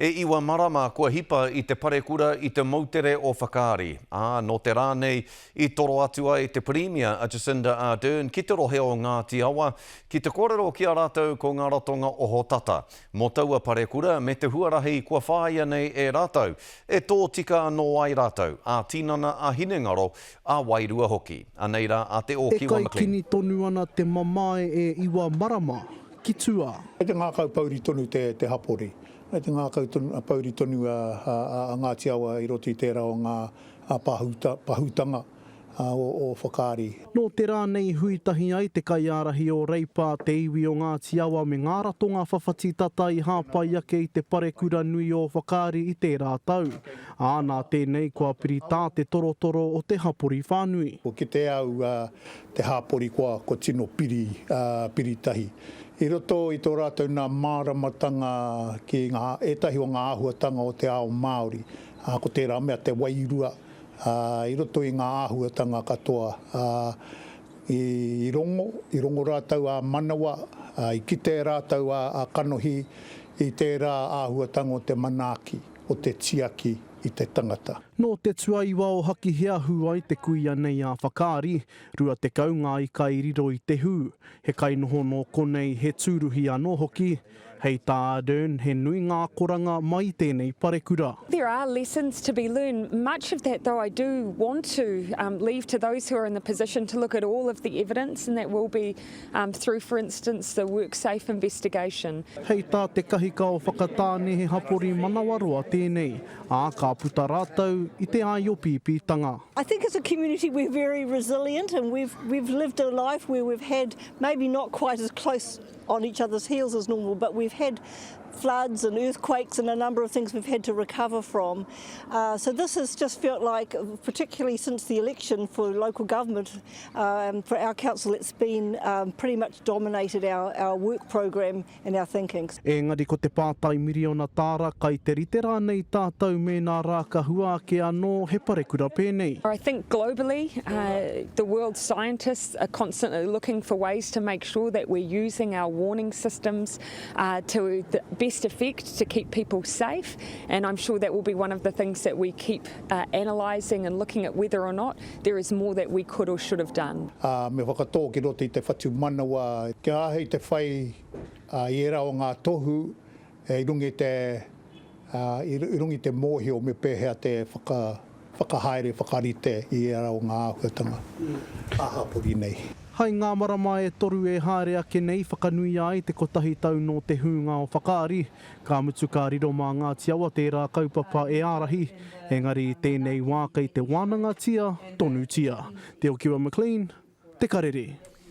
E iwa marama kua hipa I te parekura I te mautere o whakaari. No te rānei I toro atua I te Premier a Jacinda Ardern ki te rohe o Ngāti Awa, ki te kōrero ki a rātou ko ngā ratonga o Hotata. Mō taua parekura me te huarahi kua whāia nei e rātou, e tō tika anō ai rātou, a tinana a hinengaro, a wairua hoki. Anei rā a te o Kiwa McLean. E kai kini tonu ana te mamae e iwa marama ki tua. E te ngākau pauri tonu te hapori. E te ngākau pauri tonu a Ngāti Awa I roto I tērā o ngā pahutanga o whakaari. No te rānei huitahi ai te kaiarahi o Reipa te iwi o Ngāti Awa me ngā ratonga whawhati tata I hāpai ake I te parekura nui o whakaari I tērā tau. Nā tēnei kua piri tā te torotoro o te hapori whānui. Ki te au te hapori ko tino piritahi. I roto I tō rātou nā māramatanga ki etahi o ngā āhuatanga o te ao Māori. Ko tērā mea te wairua. I roto I ngā āhuatanga katoa. I rongo rātou a manawa. I kite rātou a kanohi. I tērā āhuatanga o te manaki, o te tiaki. I te tangata. No te tuaiwa o haki hea ai te kuia nei a whakaari, rua te kaunga I kai riro I te hu. He kai noho no konei he tūruhi anō hoki. Hei tā Ardern, he nui ngā koranga mai tēnei parekura. There are lessons to be learned. Much of that, though, I do want to leave to those who are in the position to look at all of the evidence, and that will be through, for instance, the WorkSafe investigation. Hei tā te kahika o whakatāne he hapori manawaroa tēnei, ka puta rātou I te aiopi pītanga. I think as a community we're very resilient and we've lived a life where we've had maybe not quite as close on each other's heels as normal, but we've had floods and earthquakes and a number of things we've had to recover from. So this has just felt like, particularly since the election for local government, for our council, it's been pretty much dominated our work program and our thinking. Engari ko te pātai miriona tāra kai te rite rānei tātou me nā rākahua ke anō he parekura pēnei. I think globally, the world's scientists are constantly looking for ways to make sure that we're using our warning systems to the best effect to keep people safe, and I'm sure that will be one of the things that we keep analysing and looking at whether or not there is more that we could or should have done. Me whakatō ki roto I te whatu manawa, kia ahei te whai I era o ngā tohu, I rungi te mōhio me pēhea te whakahaere, whakarite I era o ngā āhuatanga. Ahapori nei. Hai ngā marama e toru e haere ake nei whakanui ai te kotahi tau no te hunga o whakaari. Ka mutu ka riro mā Ngāti Awa tērā kaupapa e ārahi. Engari tēnei wā kei te wānanga tia, tonu tia. Te o Kiwa McLean, te karere.